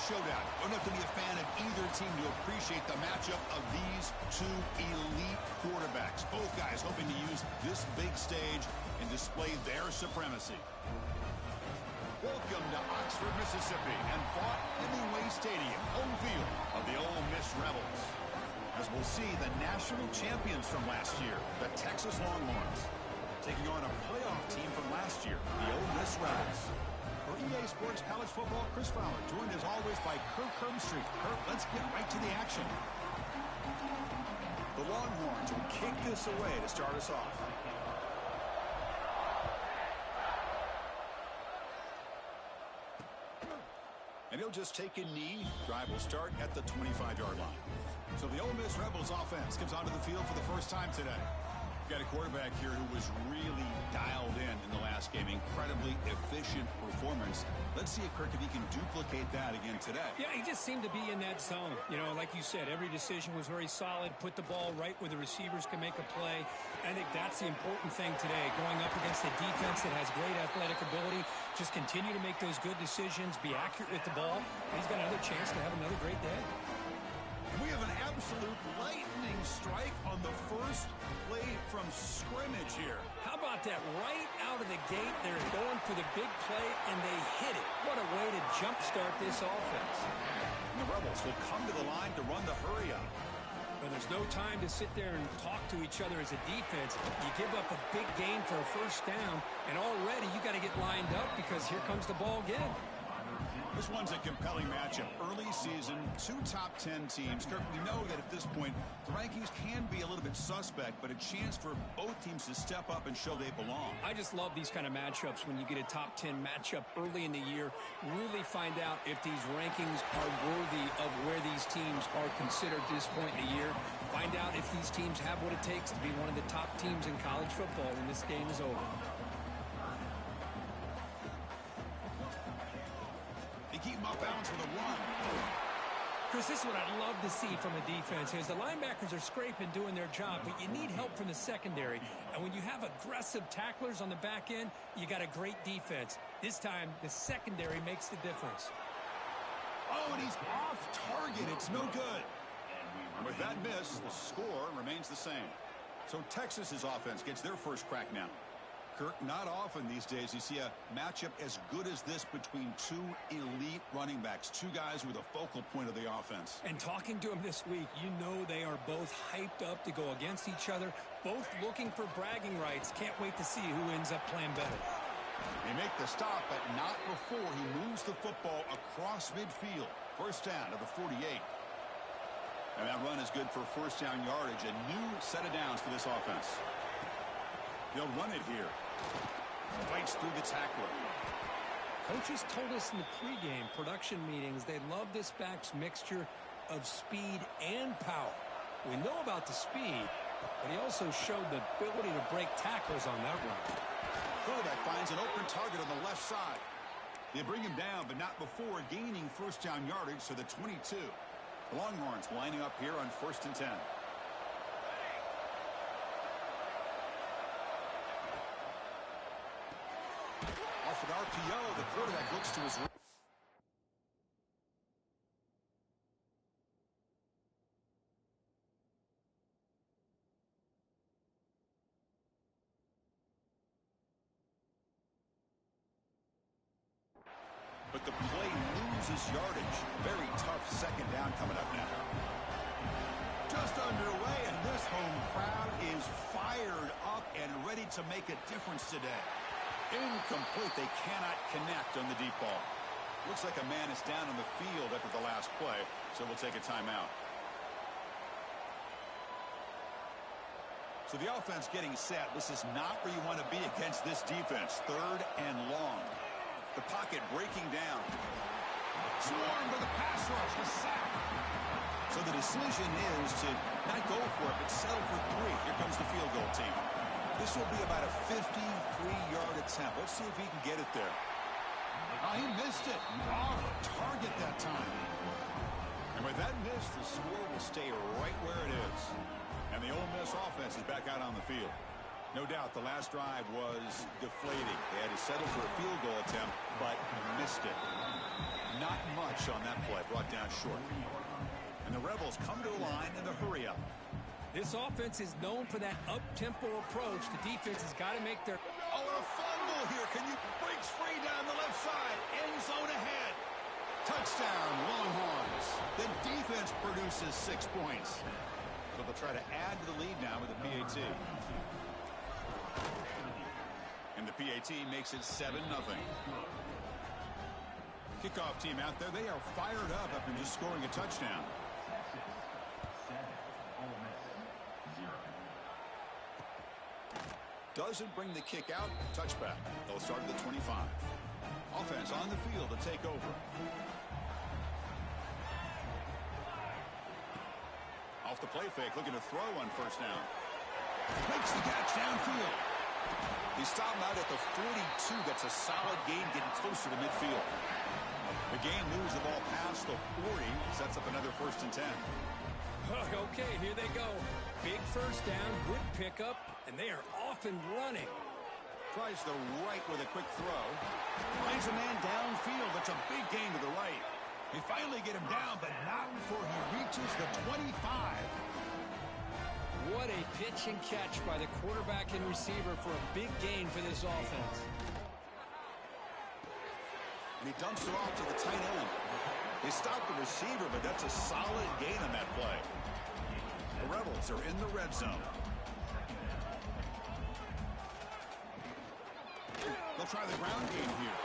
showdown. You don't have to be a fan of either team to appreciate the matchup of these two elite quarterbacks. Both guys hoping to use this big stage and display their supremacy. Welcome to Oxford, Mississippi, and Vaught Hemingway Stadium, home field of the Ole Miss Rebels. As we'll see, the national champions from last year, the Texas Longhorns, taking on a playoff team from last year, the Ole Miss Rebels. For EA Sports College Football, Chris Fowler, joined as always by Kirk Hermstreet. Kirk, let's get right to the action. The Longhorns will kick this away to start us off. And he'll just take a knee. Drive will start at the 25-yard line. So the Ole Miss Rebels offense comes onto the field for the first time today. Got a quarterback here who was really dialed in the last game. Incredibly efficient performance. Let's see, Kirk, if he can duplicate that again today. Yeah, he just seemed to be in that zone. You know, like you said, every decision was very solid. Put the ball right where the receivers can make a play. I think that's the important thing today. Going up against a defense that has great athletic ability. Just continue to make those good decisions. Be accurate with the ball. He's got another chance to have another great day. We have an absolute lightning strike on the first play from scrimmage here. How about that? Right out of the gate, they're going for the big play, and they hit it. What a way to jumpstart this offense. And the Rebels will come to the line to run the hurry-up. Well, there's no time to sit there and talk to each other as a defense. You give up a big gain for a first down, and already you got to get lined up because here comes the ball again. This one's a compelling matchup. Early season, two top 10 teams. Kirk, we know that at this point, the rankings can be a little bit suspect, but a chance for both teams to step up and show they belong. I just love these kind of matchups when you get a top 10 matchup early in the year. Really find out if these rankings are worthy of where these teams are considered at this point in the year. Find out if these teams have what it takes to be one of the top teams in college football when this game is over. Keep him off balance with a run. Chris, this is what I'd love to see from a defense is the linebackers are scraping, doing their job, but you need help from the secondary. And when you have aggressive tacklers on the back end, you got a great defense. This time, the secondary makes the difference. Oh, and he's off target. It's no good. And with that miss, the score remains the same. So Texas's offense gets their first crack now. Kirk, not often these days you see a matchup as good as this between two elite running backs, two guys who are the focal point of the offense. And talking to them this week, you know they are both hyped up to go against each other, both looking for bragging rights. Can't wait to see who ends up playing better. They make the stop, but not before he moves the football across midfield. First down to the 48. And that run is good for first down yardage. A new set of downs for this offense. They'll run it here. Fights through the tackler. Coaches told us in the pregame production meetings they love this back's mixture of speed and power. We know about the speed, but he also showed the ability to break tackles on that run. Quarterback finds an open target on the left side. They bring him down, but not before gaining first down yardage to the 22. The Longhorns lining up here on 1st and 10. Off an RPO, the quarterback looks to his right. But the play loses yardage. Very tough second down coming up now. Just underway, and this home crowd is fired up and ready to make a difference today. Incomplete. They cannot connect on the deep ball. Looks like a man is down on the field after the last play, so we'll take a timeout. So the offense getting set. This is not where you want to be against this defense. 3rd and long. The pocket breaking down. Swarmed by the pass rush. The sack. So the decision is to not go for it, but settle for 3. Here comes the field goal team. This will be about a 53-yard attempt. Let's see if he can get it there. Oh, he missed it. Off target that time. And with that miss, the score will stay right where it is. And the Ole Miss offense is back out on the field. No doubt the last drive was deflating. They had to settle for a field goal attempt, but missed it. Not much on that play, brought down short. And the Rebels come to the line in the hurry-up. This offense is known for that up-tempo approach. The defense has got to make their... Oh, and a fumble here. Can you breaks free down the left side. End zone ahead. Touchdown, Longhorns. The defense produces 6 points. So they'll try to add to the lead now with the PAT. And the PAT makes it 7-0. Kickoff team out there. They are fired up after just scoring a touchdown. Doesn't bring the kick out. Touchback. They'll start at the 25. Offense on the field to take over. Off the play fake, looking to throw on first down. Makes the catch downfield. He stopped out at the 42. That's a solid gain, getting closer to midfield. The game moves the ball past the 40. Sets up another 1st and 10. Okay, here they go. Big first down, good pickup, and they are off and running. Tries the right with a quick throw. Finds a man downfield. That's a big gain to the right. They finally get him down, but not before he reaches the 25. What a pitch and catch by the quarterback and receiver for a big gain for this offense. And he dumps it off to the tight end. They stop the receiver, but that's a solid gain on that play. The Rebels are in the red zone. They'll try the ground game here.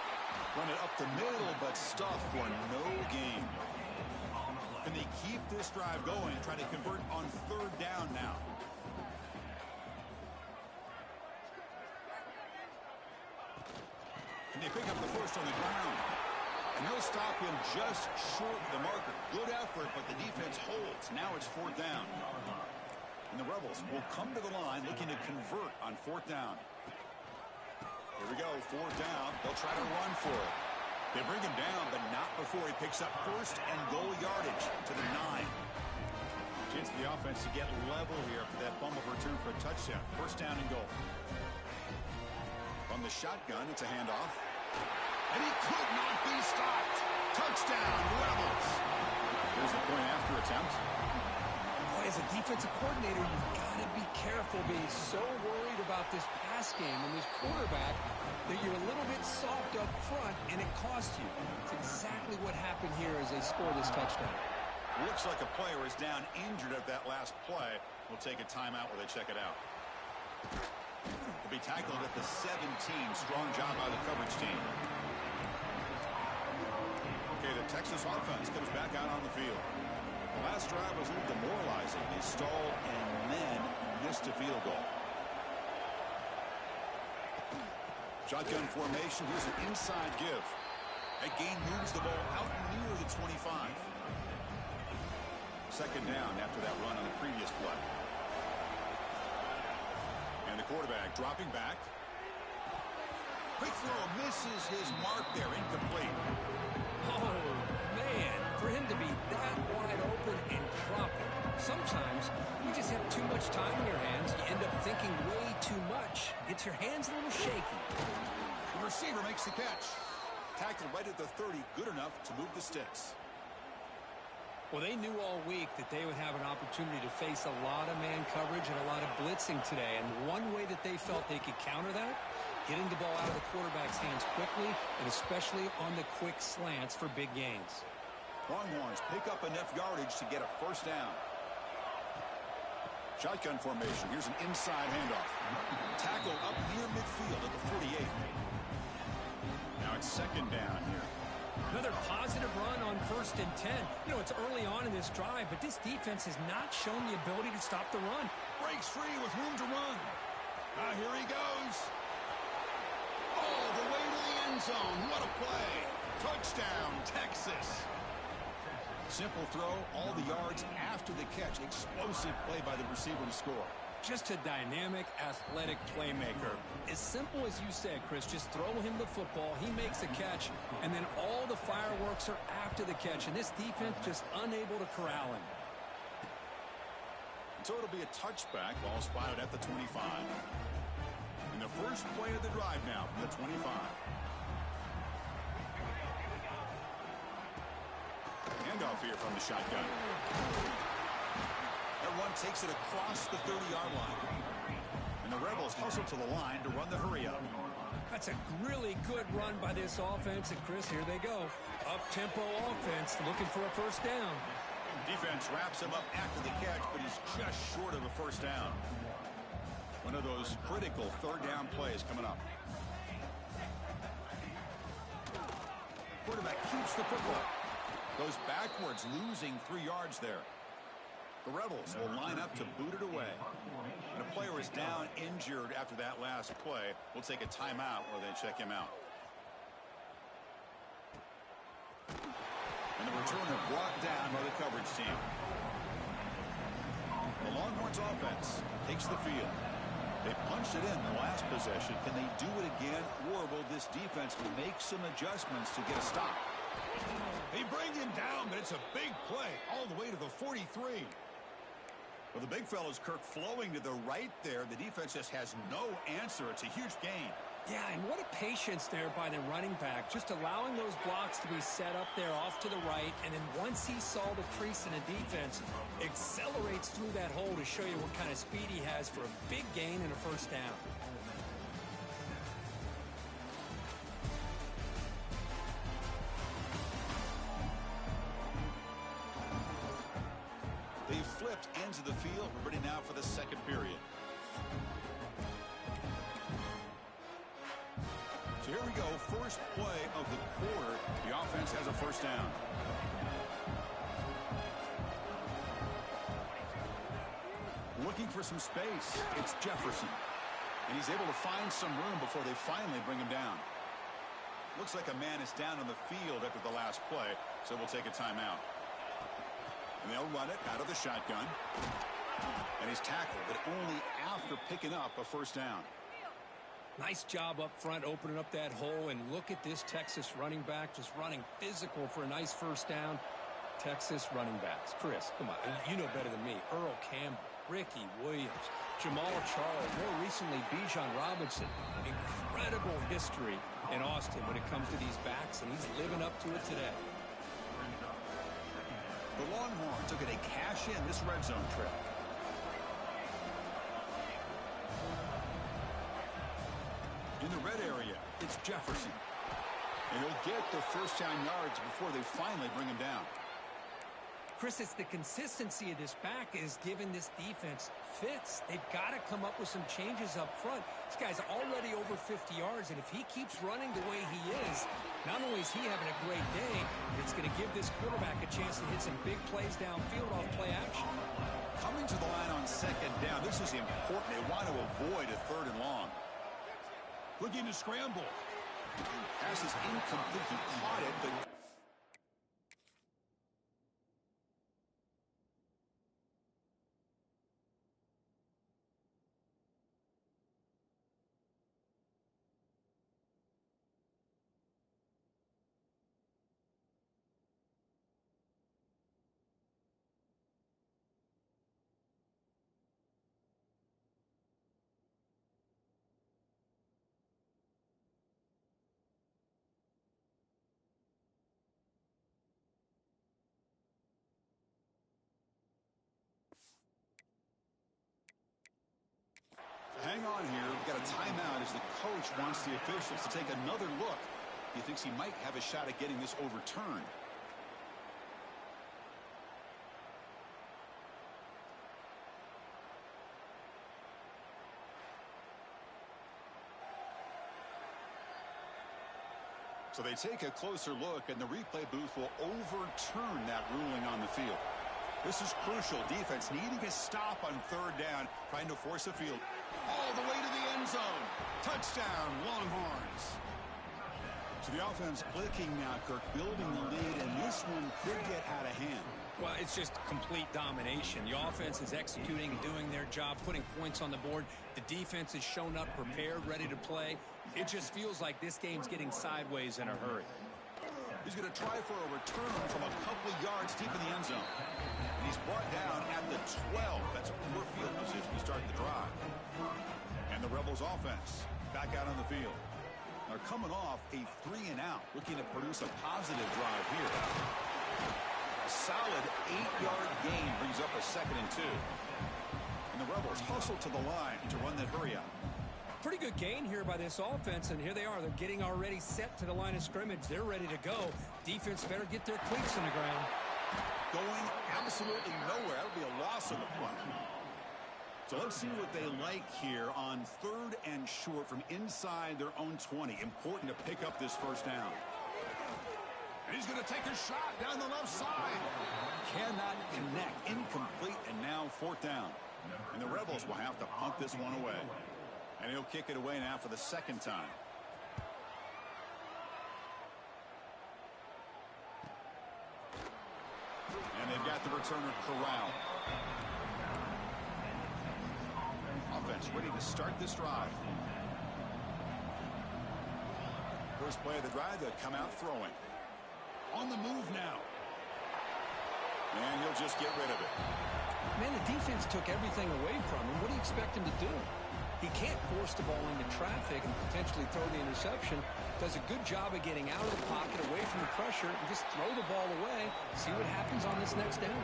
Run it up the middle, but stuffed for no gain. Can they keep this drive going and try to convert on 3rd down now? Can they pick up the first on the ground? And they'll stop him just short of the marker. Good effort, but the defense holds. Now it's 4th down. And the Rebels will come to the line looking to convert on 4th down. Here we go, 4th down. They'll try to run for it. They bring him down, but not before he picks up 1st and goal yardage to the 9. Chance for the offense to get level here for that fumble return for a touchdown. 1st down and goal. From the shotgun, it's a handoff. And he could not be stopped. Touchdown, Rebels. Here's the point after attempt. Boy, as a defensive coordinator, you've got to be careful being so worried about this pass game and this quarterback that you're a little bit soft up front, and it costs you. It's exactly what happened here as they score this touchdown. Looks like a player is down injured at that last play. We'll take a timeout where they check it out. Will be tackled at the 17. Strong job by the coverage team. Okay, the Texas offense comes back out on the field. The last drive was a little demoralizing. They stalled and then missed a field goal. Shotgun formation. Here's an inside give. That gain moves the ball out near the 25. 2nd down after that run on the previous play. And the quarterback dropping back. Quick throw misses his mark there. Incomplete. Oh, man, for him to be that wide open and drop it. Sometimes you just have too much time in your hands. You end up thinking way too much. Gets your hands a little shaky. The receiver makes the catch. Tackled right at the 30. Good enough to move the sticks. Well, they knew all week that they would have an opportunity to face a lot of man coverage and a lot of blitzing today. And one way that they felt they could counter that, getting the ball out of the quarterback's hands quickly, and especially on the quick slants for big gains. Longhorns pick up enough yardage to get a 1st down. Shotgun formation. Here's an inside handoff. Tackle up near midfield at the 48. Now it's 2nd down here. Another positive run on 1st and 10. You know, it's early on in this drive, but this defense has not shown the ability to stop the run. Breaks free with room to run. Now here he goes. All the way to the end zone. What a play. Touchdown, Texas. Simple throw, all the yards after the catch. Explosive play by the receiver to score. Just a dynamic, athletic playmaker. As simple as you said, Chris, just throw him the football, he makes a catch, and then all the fireworks are after the catch, and this defense just unable to corral him. So it'll be a touchback, ball spotted at the 25. And the first play of the drive now from the 25. handoff here from the shotgun. That run takes it across the 30-yard line. And the Rebels hustle to the line to run the hurry-up. That's a really good run by this offense. And, Chris, here they go. Up-tempo offense looking for a first down. Defense wraps him up after the catch, but he's just short of a first down. One of those critical third-down plays coming up. Quarterback keeps the football. Goes backwards, losing 3 yards there. The Rebels will line up to boot it away. And a player is down injured after that last play. We'll take a timeout while they check him out. And the returner brought down by the coverage team. The Longhorns offense takes the field. They punched it in the last possession. Can they do it again, or will this defense make some adjustments to get a stop? They bring him down, but it's a big play all the way to the 43. Well, the big fella's Kirk flowing to the right there. The defense just has no answer. It's a huge gain. Yeah, and what a patience there by the running back. Just allowing those blocks to be set up there off to the right. And then once he saw the crease in the defense, accelerates through that hole to show you what kind of speed he has for a big gain and a first down. They've flipped ends of the field. We're ready now for the second period. So here we go. First play of the quarter. The offense has a first down. Looking for some space. It's Jefferson. And he's able to find some room before they finally bring him down. Looks like a man is down on the field after the last play, so we'll take a timeout. And they'll run it out of the shotgun. And he's tackled, but only after picking up a first down. Nice job up front, opening up that hole. And look at this Texas running back just running physical for a nice first down. Texas running backs. Chris, come on. You know better than me. Earl Campbell, Ricky Williams, Jamal Charles, more recently Bijan Robinson. Incredible history in Austin when it comes to these backs, and he's living up to it today. The Longhorns are going to cash in this red zone trip. In the red area, it's Jefferson. And he'll get the first down yards before they finally bring him down. Chris, it's the consistency of this back is giving this defense fits. They've got to come up with some changes up front. This guy's already over 50 yards, and if he keeps running the way he is, not only is he having a great day, it's going to give this quarterback a chance to hit some big plays downfield off play action. Coming to the line on second down, this is important. They want to avoid a third and long. Looking to scramble. Pass is incomplete. He caught it, but... Hang on here. We've got a timeout as the coach wants the officials to take another look. He thinks he might have a shot at getting this overturned. So they take a closer look, and the replay booth will overturn that ruling on the field. This is crucial. Defense needing a stop on third down, trying to force a field all the way to the end zone. Touchdown, Longhorns. So the offense clicking now, Kirk, building the lead, and this one could get out of hand. Well, it's just complete domination. The offense is executing, doing their job, putting points on the board. The defense has shown up, prepared, ready to play. It just feels like this game's getting sideways in a hurry. He's going to try for a return from a couple of yards deep in the end zone. And he's brought down at the 12. That's poor field position to start the drive. And the Rebels offense back out on the field. They're coming off a 3-and-out, looking to produce a positive drive here. solid 8-yard gain brings up a 2nd and 2. And the Rebels hustle to the line to run that hurry up. Pretty good gain here by this offense, and here they are. They're getting already set to the line of scrimmage. They're ready to go. Defense better get their cleats in the ground. Going absolutely nowhere. That'll be a loss on the play. So let's see what they like here on 3rd and short from inside their own 20. Important to pick up this first down. And he's going to take a shot down the left side. Cannot connect. Incomplete, and now 4th down. And the Rebels will have to punt this one away. And he'll kick it away now for the 2nd time. And they've got the returner corralled. Offense ready to start this drive. First play of the drive, they'll come out throwing. On the move now. And he'll just get rid of it. Man, the defense took everything away from him. What do you expect him to do? He can't force the ball into traffic and potentially throw the interception. Does a good job of getting out of the pocket, away from the pressure, and just throw the ball away. See what happens on this next down.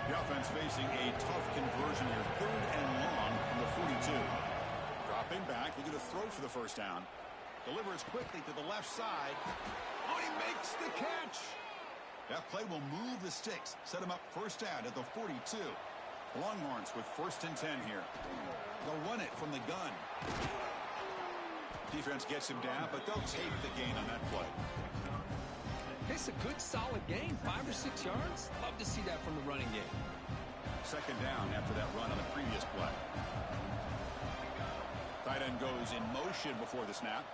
The offense facing a tough conversion here. 3rd and long from the 42. Dropping back, looking to throw for the first down. Delivers quickly to the left side. Oh, he makes the catch. That play will move the sticks. Set him up first down at the 42. Longhorns with 1st and 10 here. They'll run it from the gun. Defense gets him down, but they'll take the gain on that play. It's a good, solid gain. 5 or 6 yards. Love to see that from the running game. 2nd down after that run on the previous play. Tight end goes in motion before the snap.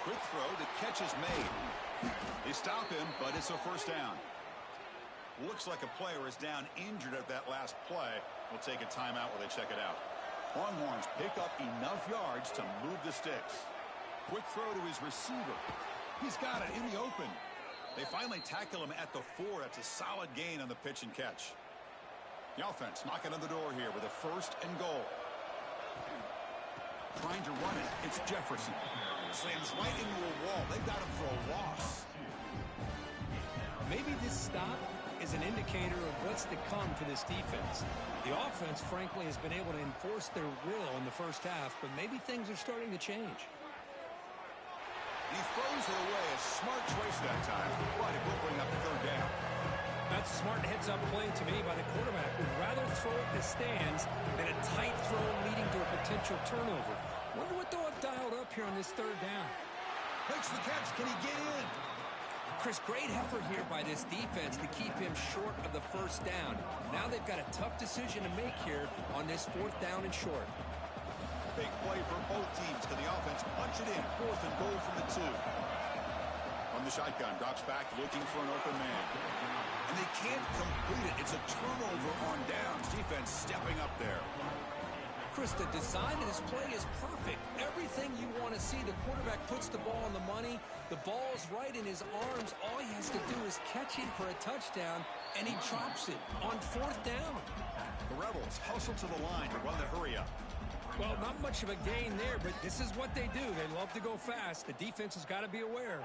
Quick throw. The catch is made. They stop him, but it's a first down. Looks like a player is down injured at that last play. We'll take a timeout while they check it out. Longhorns pick up enough yards to move the sticks. Quick throw to his receiver. He's got it in the open. They finally tackle him at the 4. That's a solid gain on the pitch and catch. The offense knocking on the door here with a 1st and goal. Trying to run it. It's Jefferson. Slams right into a wall. They've got him for a loss. Maybe this stop is an indicator of what's to come for this defense. The offense, frankly, has been able to enforce their will in the first half, but maybe things are starting to change. He throws it away. A smart choice that time, but it will bring up 3rd down. That's a smart heads-up play to me by the quarterback. Would rather throw it in the stands than a tight throw leading to a potential turnover. Wonder what they'll have dialed up here on this 3rd down. Makes the catch. Can he get in? Chris, great effort here by this defense to keep him short of the first down. Now they've got a tough decision to make here on this 4th down and short. Big play for both teams. Can the offense punch it in? 4th and goal from the 2. From the shotgun, drops back looking for an open man. And they can't complete it. It's a turnover on downs. Defense stepping up there. Chris, the design of this play is perfect. Everything you want to see. The quarterback puts the ball on the money. The ball's right in his arms. All he has to do is catch it for a touchdown, and he drops it on 4th down. The Rebels hustle to the line to run the hurry up. Well, not much of a gain there, but this is what they do. They love to go fast. The defense has got to be aware.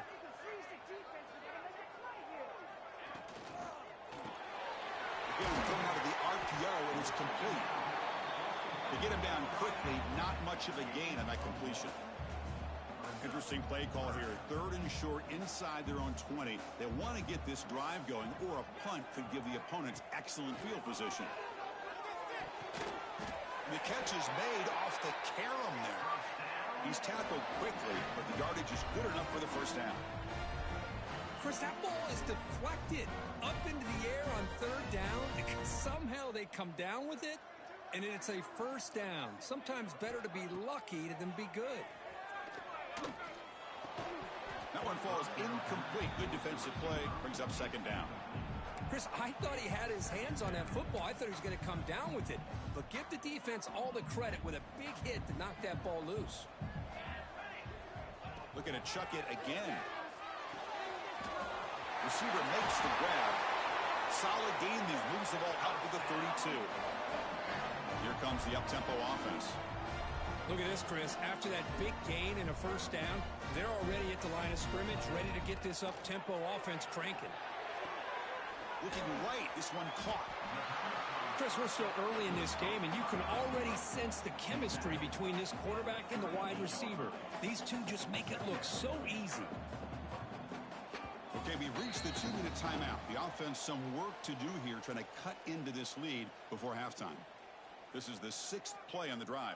Again, coming out of the RPO, and it's complete. To get him down quickly, not much of a gain on that completion. Interesting play call here. 3rd and short inside their own 20. They want to get this drive going, or a punt could give the opponents excellent field position. And the catch is made off the carom there. He's tackled quickly, but the yardage is good enough for the first down. Chris, that ball is deflected up into the air on 3rd down. Somehow they come down with it, and it's a first down. Sometimes better to be lucky than be good. That one falls incomplete. Good defensive play. Brings up 2nd down. Chris, I thought he had his hands on that football. I thought he was going to come down with it. But give the defense all the credit with a big hit to knock that ball loose. Looking to chuck it again. Receiver makes the grab. Solid gain there. Moves the ball out to the 32. Here comes the up-tempo offense. Look at this, Chris. After that big gain and a first down, they're already at the line of scrimmage, ready to get this up-tempo offense cranking. Looking right, this one caught. Chris, we're still early in this game, and you can already sense the chemistry between this quarterback and the wide receiver. These two just make it look so easy. Okay, we reached the 2-minute timeout. The offense some work to do here, trying to cut into this lead before halftime. This is the 6th play on the drive.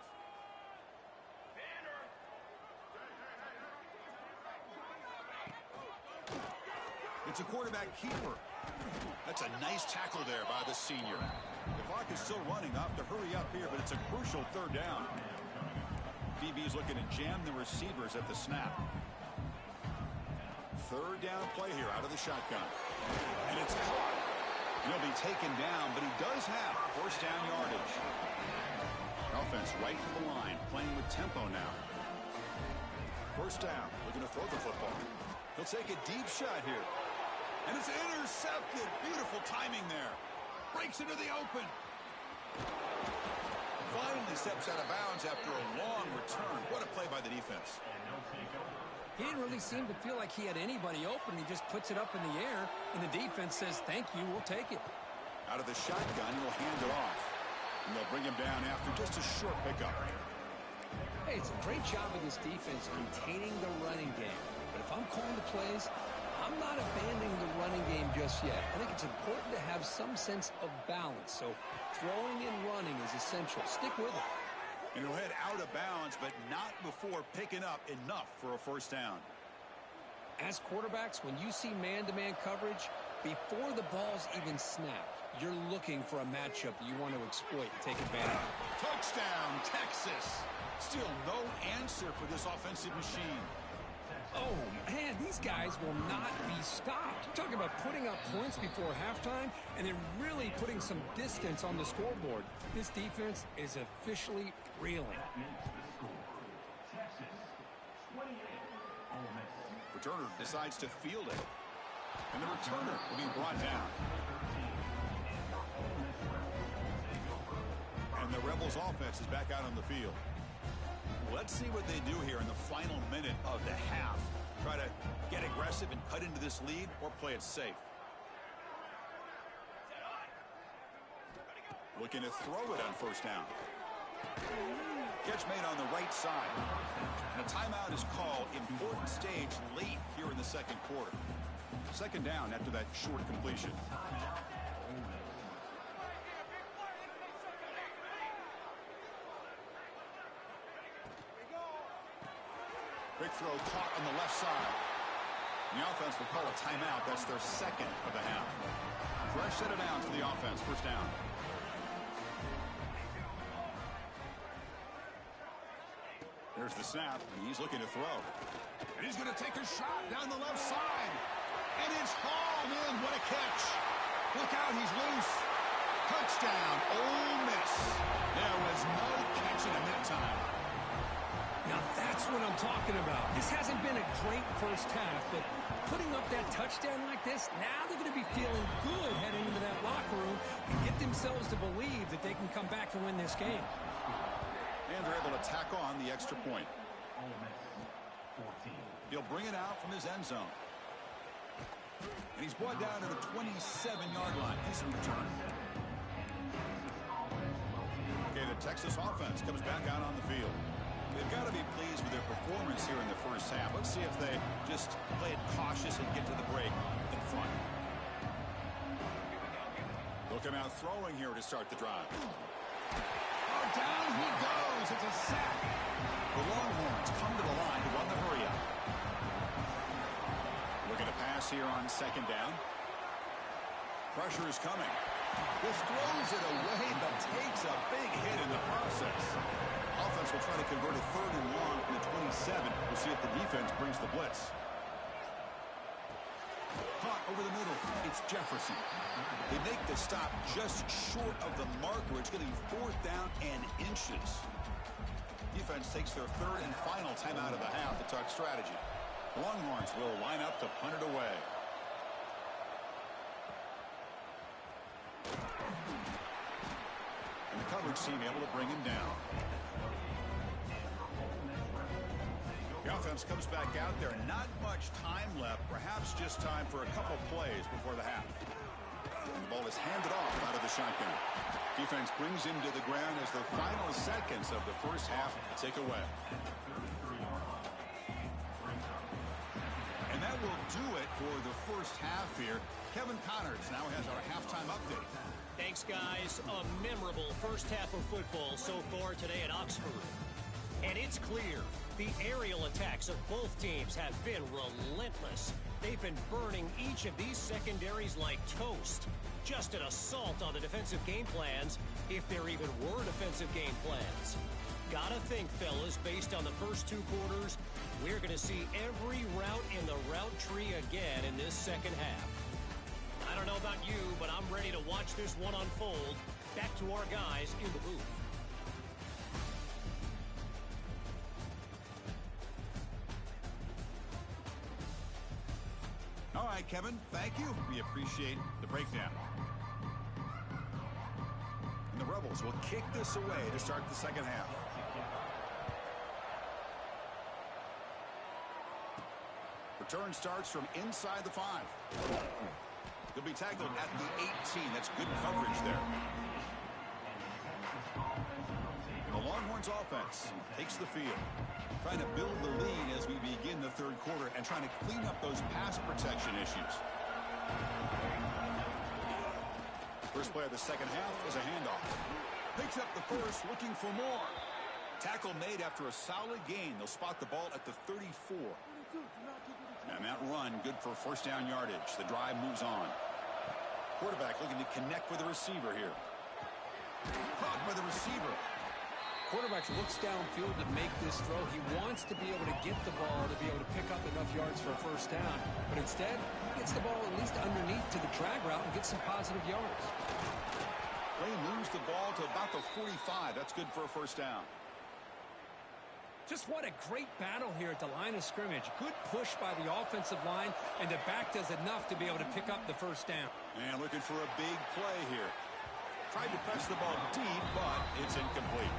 It's a quarterback keeper. That's a nice tackle there by the senior. The clock is still running. Off to hurry up here, but it's a crucial 3rd down. BB's looking to jam the receivers at the snap. 3rd down play here out of the shotgun. And it's caught. He'll be taken down, but he does have 1st down yardage. Offense right to the line, playing with tempo now. 1st down, looking to throw the football. He'll take a deep shot here. And it's intercepted. Beautiful timing there. Breaks into the open. Finally steps out of bounds after a long return. What a play by the defense. He didn't really seem to feel like he had anybody open. He just puts it up in the air, and the defense says, thank you, we'll take it. Out of the shotgun, he'll hand it off. And they'll bring him down after just a short pickup. Hey, it's a great job of this defense containing the running game. But if I'm calling the plays, I'm not abandoning the running game just yet. I think it's important to have some sense of balance. So throwing and running is essential. Stick with it. And he'll head out of bounds, but not before picking up enough for a 1st down. As quarterbacks, when you see man-to-man coverage, before the ball's even snapped, you're looking for a matchup you want to exploit and take advantage of. Touchdown, Texas. Still no answer for this offensive machine. Oh, man, these guys will not be stopped. You're talking about putting up points before halftime and then really putting some distance on the scoreboard. This defense is officially reeling. Returner decides to field it. And the returner will be brought down. And the Rebels offense is back out on the field. Let's see what they do here in the final minute of the half. Try to get aggressive and cut into this lead or play it safe. Looking to throw it on 1st down. Catch made on the right side. And a timeout is called. Important stage late here in the 2nd quarter. 2nd down after that short completion. Big throw caught on the left side. The offense will call a timeout. That's their 2nd of the half. Fresh set of downs for the offense. 1st down. There's the snap, and he's looking to throw. And he's going to take a shot down the left side. And it's hauled in. What a catch. Look out, he's loose. Touchdown, Ole Miss. There was no catching him that time. Now that's what I'm talking about. This hasn't been a great 1st half, but putting up that touchdown like this, now they're going to be feeling good heading into that locker room and get themselves to believe that they can come back and win this game. And they're able to tack on the extra point. He'll bring it out from his end zone. And he's brought down to the 27-yard line. Decent return. Okay, the Texas offense comes back out on the field. They've got to be pleased with their performance here in the 1st half. Let's see if they just play it cautious and get to the break in front. They'll come out throwing here to start the drive. Oh, down he goes. It's a sack. The Longhorns come to the line to run the hurry-up. Looking to pass here on 2nd down. Pressure is coming. This throws it away, but takes a big hit in the process. Offense will try to convert a 3rd and long from the 27. We'll see if the defense brings the blitz. Caught over the middle. It's Jefferson. They make the stop just short of the marker. It's getting 4th down and inches. Defense takes their 3rd and final timeout of the half to talk strategy. Longhorns will line up to punt it away. And the coverage team able to bring him down. offense comes back out there. Not much time left. Perhaps just time for a couple plays before the half. And the ball is handed off out of the shotgun. Defense brings him to the ground as the final seconds of the first half tick away. And that will do it for the first half here. Kevin Connors now has our halftime update. Thanks, guys. A memorable first half of football so far today at Oxford. And it's clear the aerial attacks of both teams have been relentless. They've been burning each of these secondaries like toast. Just an assault on the defensive game plans, if there even were defensive game plans. Gotta think, fellas, based on the first two quarters, we're going to see every route in the route tree again in this second half. I don't know about you, but I'm ready to watch this one unfold. Back to our guys in the booth. All right, Kevin, thank you. We appreciate the breakdown. And the Rebels will kick this away to start the second half. Return starts from inside the 5. He'll be tackled at the 18. That's good coverage there. The Longhorns offense takes the field, trying to build the lead as we begin the third quarter and trying to clean up those pass protection issues. First play of the second half is a handoff. Picks up the first, looking for more. Tackle made after a solid gain. They'll spot the ball at the 34. And that run, good for first down yardage. The drive moves on. Quarterback looking to connect with the receiver here. Caught by the receiver. Quarterback looks downfield to make this throw. He wants to be able to get the ball to be able to pick up enough yards for a first down. But instead, he gets the ball at least underneath to the drag route and gets some positive yards. Play moves the ball to about the 45. That's good for a first down. Just what a great battle here at the line of scrimmage. Good push by the offensive line, and the back does enough to be able to pick up the first down. And looking for a big play here. Tried to press the ball deep, but it's incomplete.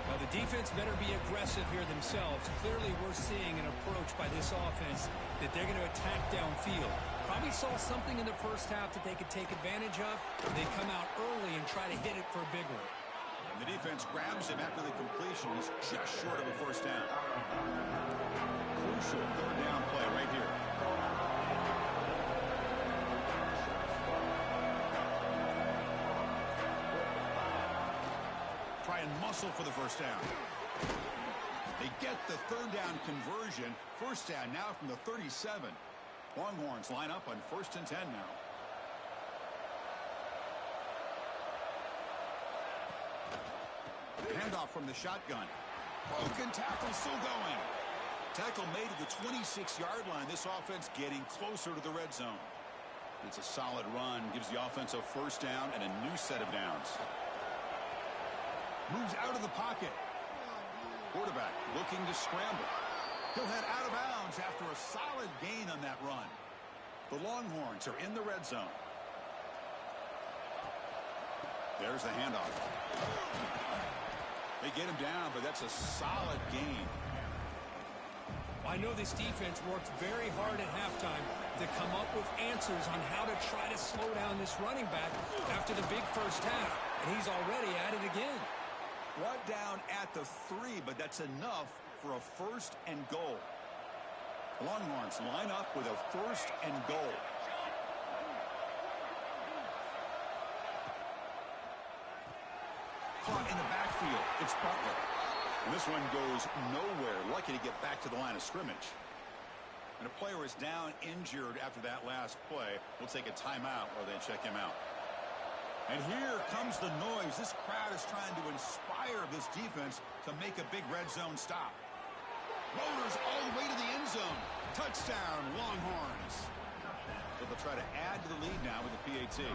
Well, the defense better be aggressive here themselves. Clearly, we're seeing an approach by this offense that they're going to attack downfield. Probably saw something in the first half that they could take advantage of. They come out early and try to hit it for a big one. The defense grabs him after the completion. He's just short of a first down. Crucial third down play right here. Try and muscle for the first down. They get the third down conversion. First down now from the 37. Longhorns line up on 1st and 10 now. Handoff from the shotgun. Broken tackle, still going. Tackle made at the 26-yard line. This offense getting closer to the red zone. It's a solid run. Gives the offense a first down and a new set of downs. Moves out of the pocket. Quarterback looking to scramble. He'll head out of bounds after a solid gain on that run. The Longhorns are in the red zone. There's the handoff. They get him down, but that's a solid gain. I know this defense worked very hard at halftime to come up with answers on how to try to slow down this running back after the big first half, and he's already at it again. Brought down at the 3, but that's enough for a first and goal. Longhorns line up with a first and goal. Caught in the backfield. It's Butler. And this one goes nowhere. Lucky to get back to the line of scrimmage. And a player is down injured after that last play. We'll take a timeout while they check him out. And here comes the noise. This crowd is trying to inspire this defense to make a big red zone stop. Rotors all the way to the end zone. Touchdown, Longhorns. So they'll try to add to the lead now with the PAT.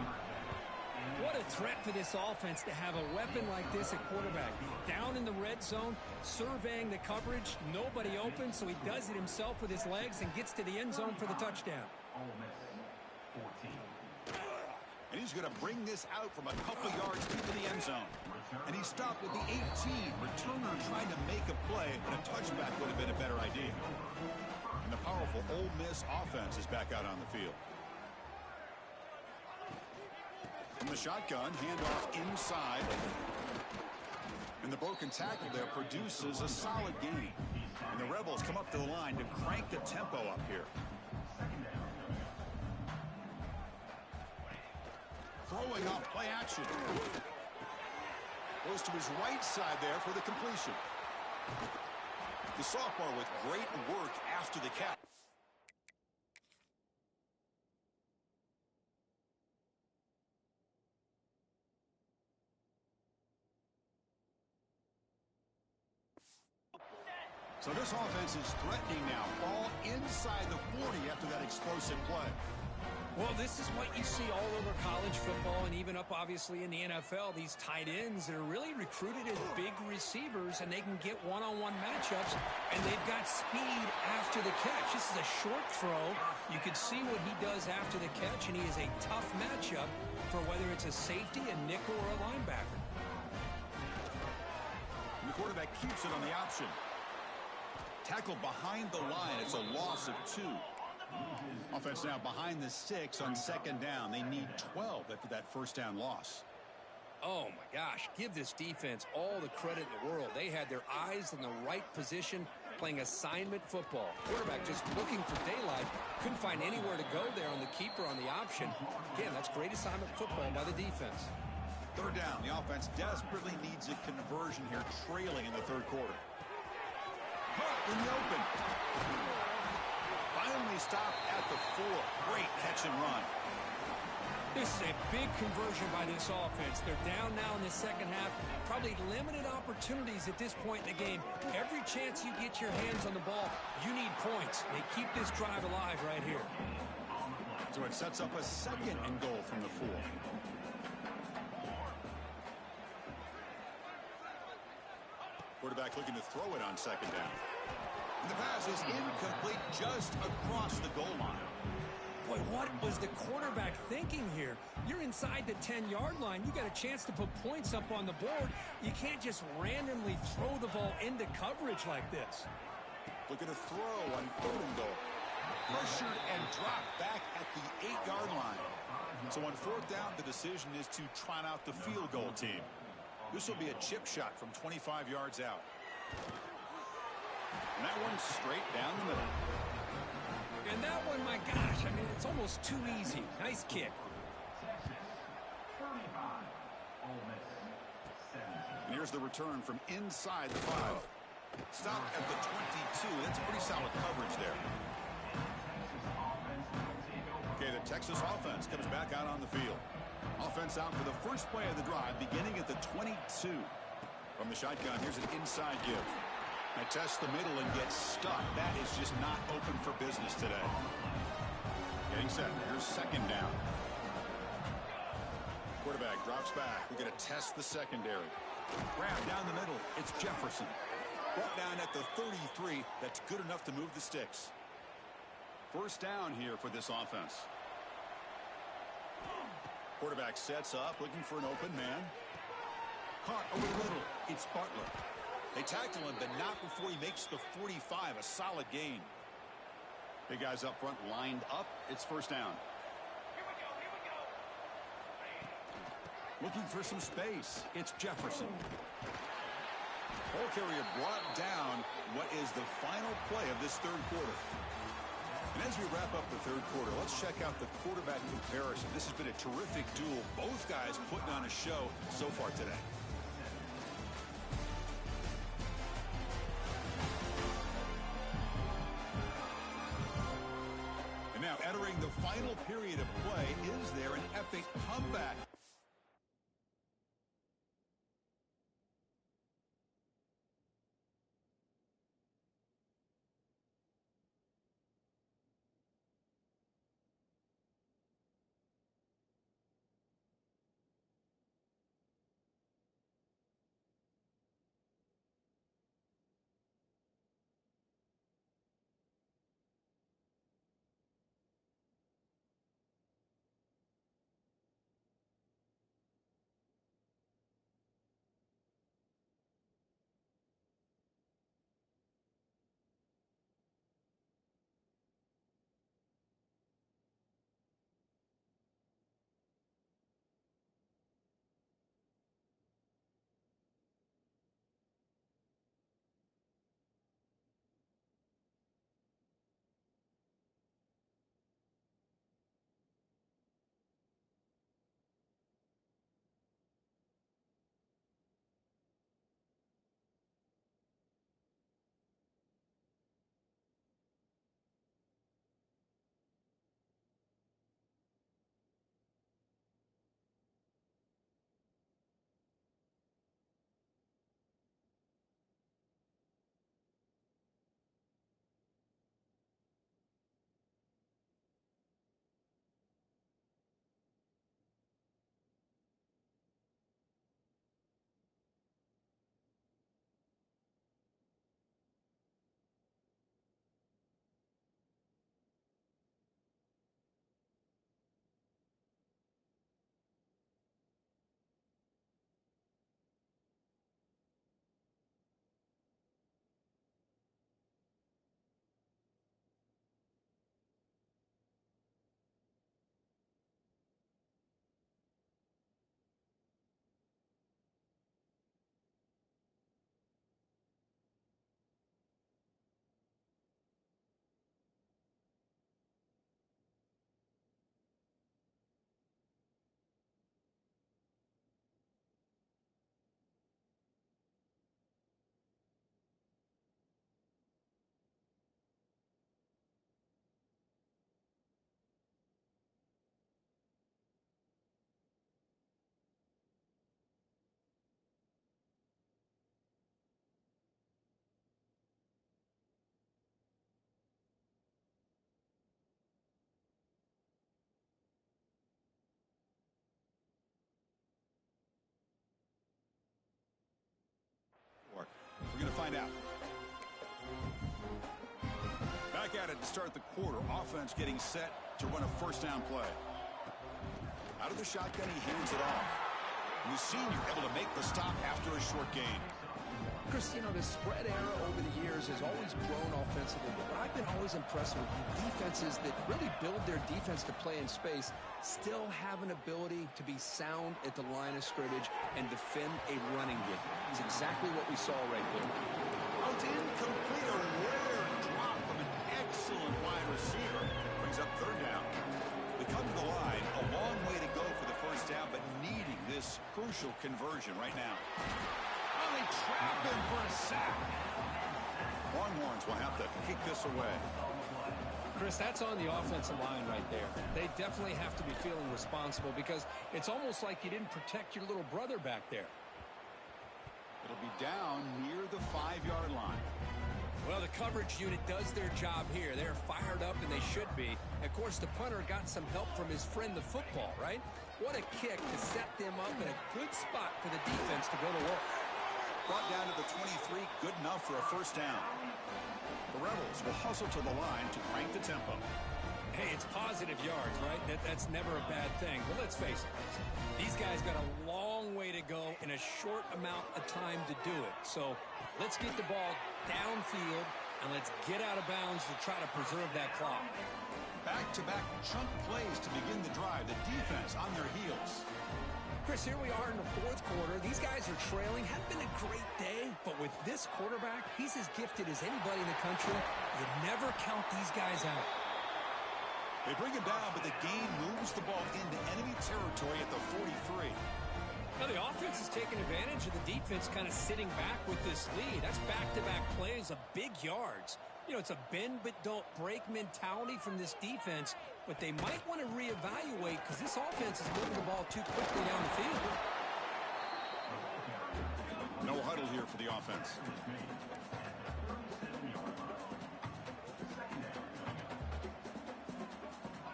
What a threat for this offense to have a weapon like this at quarterback. Down in the red zone, surveying the coverage, nobody open, so he does it himself with his legs and gets to the end zone for the touchdown. And he's going to bring this out from a couple yards into the end zone. And he stopped at the 18. Returner trying to make a play, but a touchback would have been a better idea. And the powerful Ole Miss offense is back out on the field. From the shotgun, handoff inside. And the broken tackle there produces a solid gain. And the Rebels come up to the line to crank the tempo up here. Throwing off play action. Goes to his right side there for the completion. The sophomore with great work after the catch. So this offense is threatening now. Ball inside the 40 after that explosive play. Well, this is what you see all over college football and even up, obviously, in the NFL. These tight ends that are really recruited as big receivers, and they can get one-on-one matchups, and they've got speed after the catch. This is a short throw. You can see what he does after the catch, and he is a tough matchup for whether it's a safety, a nickel, or a linebacker. And the quarterback keeps it on the option. Tackled behind the line. It's a loss of 2. Offense now behind the 6 on second down. They need 12 after that first down loss. Oh, my gosh. Give this defense all the credit in the world. They had their eyes in the right position playing assignment football. Quarterback just looking for daylight. Couldn't find anywhere to go there on the keeper on the option. Again, that's great assignment football by the defense. Third down. The offense desperately needs a conversion here, trailing in the third quarter. Caught in the open. Finally stopped at the 4. Great catch and run. This is a big conversion by this offense. They're down now in the second half. Probably limited opportunities at this point in the game. Every chance you get your hands on the ball, you need points. They keep this drive alive right here. So it sets up a second and goal from the 4. Quarterback looking to throw it on second down. And the pass is incomplete just across the goal line. Boy, what was the quarterback thinking here? You're inside the 10-yard line. You got a chance to put points up on the board. You can't just randomly throw the ball into coverage like this. Looking to throw on third and goal. Pressured and dropped back at the 8-yard line. So on fourth down, the decision is to trot out the field goal team. This will be a chip shot from 25 yards out. And that one's straight down the middle. And that one, my gosh, I mean, it's almost too easy. Nice kick. And here's the return from inside the 5. Stopped at the 22. That's pretty solid coverage there. Okay, the Texas offense comes back out on the field. Offense out for the first play of the drive, beginning at the 22. From the shotgun, here's an inside give. They test the middle and get stuck. That is just not open for business today. Getting set. Here's second down. Quarterback drops back. We're going to test the secondary. Grab down the middle. It's Jefferson. Brought down at the 33. That's good enough to move the sticks. First down here for this offense. Quarterback sets up, looking for an open man. Caught over the middle. It's Butler. They tackle him, but not before he makes the 45. A solid gain. Big guys up front lined up. It's first down. Looking for some space. It's Jefferson. Ball carrier brought down what is the final play of this third quarter. And as we wrap up the third quarter, let's check out the quarterback comparison. This has been a terrific duel. Both guys putting on a show so far today. And now entering the final period of play, is there an epic comeback? find out. Back at it to start the quarter. Offense getting set to run a first down play. Out of the shotgun, he hands it off. And the senior able to make the stop after a short gain. Chris, you know, the spread era over the years has always grown offensively, but what I've been always impressed with defenses that really build their defense to play in space still have an ability to be sound at the line of scrimmage and defend a running game. It's exactly what we saw right there. Out incomplete, a rare drop from an excellent wide receiver. Brings up third down. They come to the line, a long way to go for the first down, but needing this crucial conversion right now. They trap him for a sack. Longhorns will have to kick this away. Chris, that's on the offensive line right there. They definitely have to be feeling responsible because it's almost like you didn't protect your little brother back there. It'll be down near the 5-yard line. Well, the coverage unit does their job here. They're fired up, and they should be. Of course, the punter got some help from his friend, the football, right? What a kick to set them up in a good spot for the defense to go to work. Brought down to the 23, good enough for a first down. The Rebels will hustle to the line to crank the tempo. Hey, it's positive yards, right? That's never a bad thing. But let's face it, these guys got a long way to go in a short amount of time to do it. So let's get the ball downfield, and let's get out of bounds to try to preserve that clock. Back-to-back chunk plays to begin the drive. The defense on their heels. Chris, here we are in the fourth quarter. These guys are trailing. Hadn't been a great day, but with this quarterback, he's as gifted as anybody in the country. You never count these guys out. They bring him down, but the game moves the ball into enemy territory at the 43. Now, the offense is taking advantage of the defense kind of sitting back with this lead. That's back-to-back plays of big yards. You know, it's a bend but don't break mentality from this defense, but they might want to reevaluate because this offense is moving the ball too quickly down the field. No huddle here for the offense.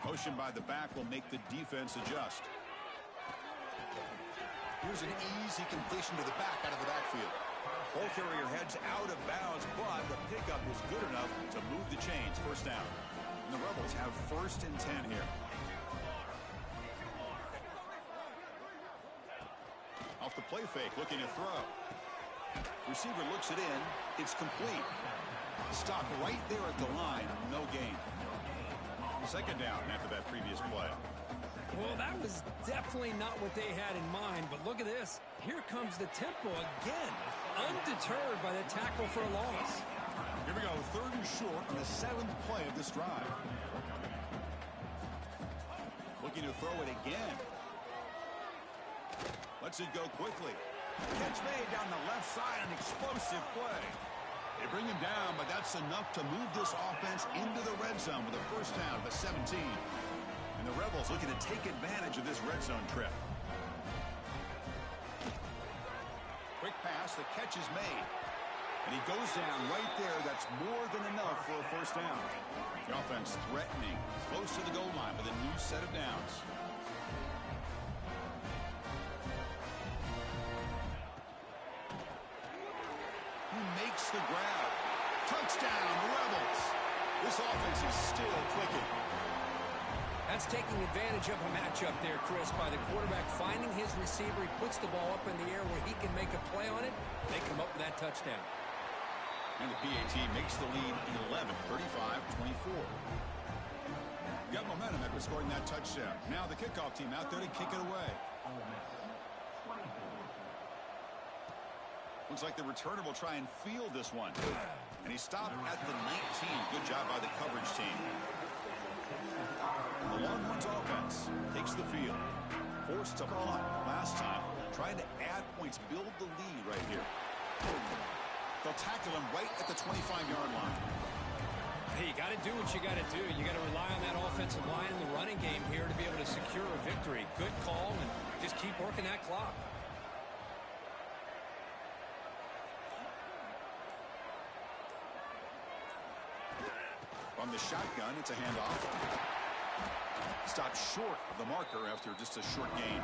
Motion by the back will make the defense adjust. Here's an easy completion to the back out of the backfield. Ball carrier heads out of bounds, but the pickup was good enough to move the chains. First down. And the Rebels have 1st and 10 here. Off the play fake, looking to throw. Receiver looks it in. It's complete. Stop right there at the line. No gain. Second down after that previous play. Well, that was definitely not what they had in mind, but look at this. Here comes the tempo again, undeterred by the tackle for a loss. Here we go, 3rd and short on the 7th play of this drive. Looking to throw it again. Lets it go quickly. Catch made down the left side, an explosive play. They bring him down, but that's enough to move this offense into the red zone with a first down at the 17. And the Rebels looking to take advantage of this red zone trip. Quick pass, the catch is made. And he goes down right there. That's more than enough for a first down. The offense threatening, close to the goal line with a new set of downs. He makes the grab. Touchdown, Rebels. This offense is still clicking. That's taking advantage of a matchup there, Chris, by the quarterback finding his receiver. He puts the ball up in the air where he can make a play on it. They come up with that touchdown. And the PAT makes the lead 11, 35-24. Got momentum after scoring that touchdown. Now the kickoff team out there to kick it away. Looks like the returner will try and field this one. And he stopped at the 19. Good job by the coverage team. The Longhorns offense takes the field. Forced to punt last time. Trying to add points, build the lead right here. They'll tackle him right at the 25-yard line. Hey, you got to do what you got to do. You got to rely on that offensive line in the running game here to be able to secure a victory. Good call, and just keep working that clock. From the shotgun, it's a handoff. Stopped short of the marker after just a short gain.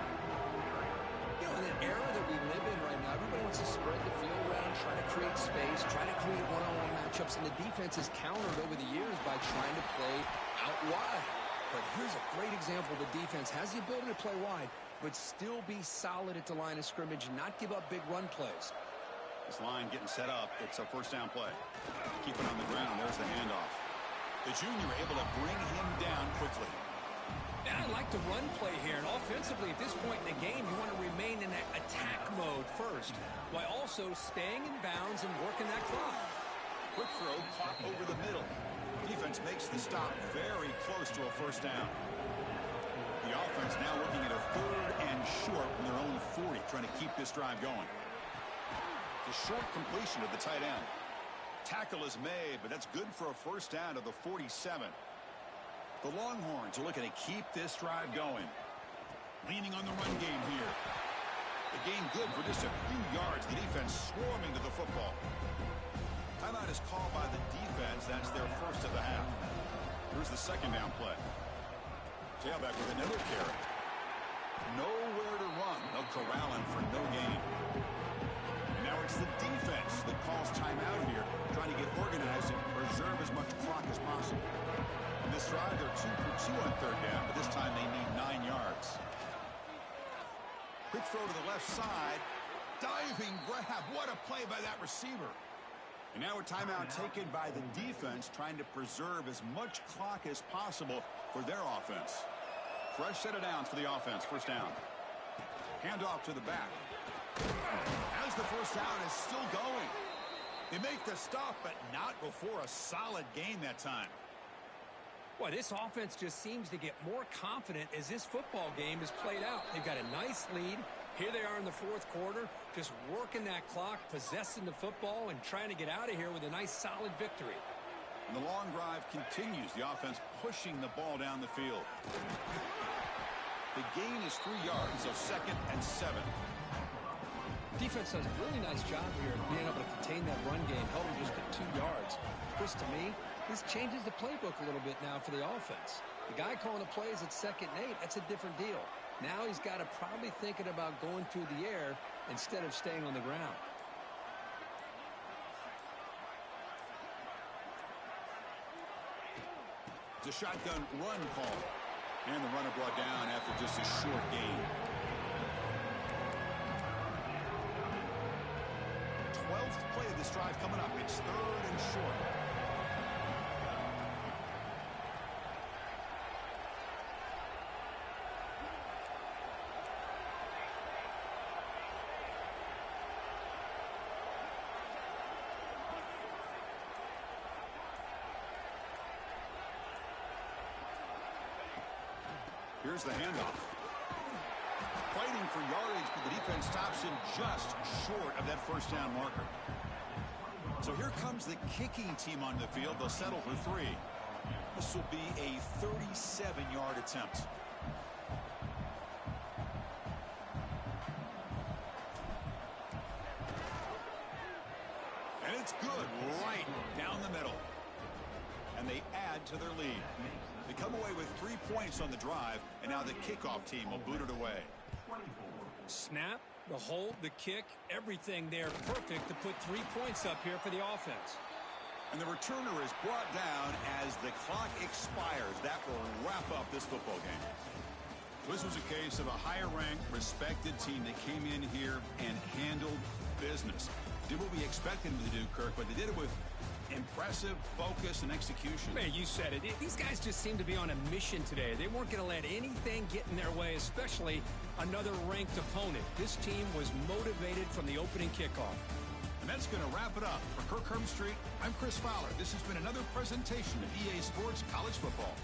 You know, in an era that we live in right now, everybody wants to spread the field around, try to create space, try to create one-on-one matchups, and the defense has countered over the years by trying to play out wide. But here's a great example. The defense has the ability to play wide, but still be solid at the line of scrimmage and not give up big run plays. This line getting set up. It's a first down play. Keep it on the ground. There's the handoff. The junior able to bring him down quickly. And I like the run play here. And offensively, at this point in the game, you want to remain in that attack mode first, while also staying in bounds and working that clock. Quick throw, caught over the middle. Defense makes the stop very close to a first down. The offense now looking at a 3rd and short from their own 40, trying to keep this drive going. It's a short completion to the tight end. Tackle is made, but that's good for a first down to the 47. The Longhorns are looking to keep this drive going. Leaning on the run game here. The game good for just a few yards. The defense swarming to the football. Timeout is called by the defense. That's their first of the half. Here's the second down play. Tailback with another carry. Nowhere to run. They'll corral him for no gain. Now it's the defense that calls timeout here, trying to get organized and preserve as much clock as possible. In this drive, they're 2 for 2 on third down, but this time they need 9 yards. Quick throw to the left side. Diving grab. What a play by that receiver. And now a timeout taken by the defense, trying to preserve as much clock as possible for their offense. Fresh set of downs for the offense. First down. Handoff to the back. As the first down is still going. They make the stop, but not before a solid gain that time. Boy, this offense just seems to get more confident as this football game is played out. They've got a nice lead. Here they are in the fourth quarter, just working that clock, possessing the football, and trying to get out of here with a nice, solid victory. And the long drive continues. The offense pushing the ball down the field. The gain is 3 yards, so 2nd and 7. Defense does a really nice job here of being able to contain that run game, held them just at 2 yards. Chris, to me, this changes the playbook a little bit now for the offense. The guy calling the plays at 2nd and 8, that's a different deal. Now he's got to probably thinking about going through the air instead of staying on the ground. It's a shotgun run call. And the runner brought down after just a short gain. 12th play of this drive coming up. It's 3rd and short. Here's the handoff. Fighting for yardage, but the defense stops him just short of that first down marker. So here comes the kicking team on the field. They'll settle for 3. This will be a 37-yard attempt. And it's good right down the middle. And they add to their lead. They come away with 3 points on the drive, and now the kickoff team will boot it away. Snap, the hold, the kick, everything there perfect to put 3 points up here for the offense. And the returner is brought down as the clock expires. That will wrap up this football game. This was a case of a higher-ranked, respected team that came in here and handled business. Did what we expected them to do, Kirk, but they did it with impressive focus and execution. Man, you said it. These guys just seem to be on a mission today. They weren't going to let anything get in their way, especially another ranked opponent. This team was motivated from the opening kickoff. And that's going to wrap it up. For Kirk Herbstreit, I'm Chris Fowler. This has been another presentation of EA Sports College Football.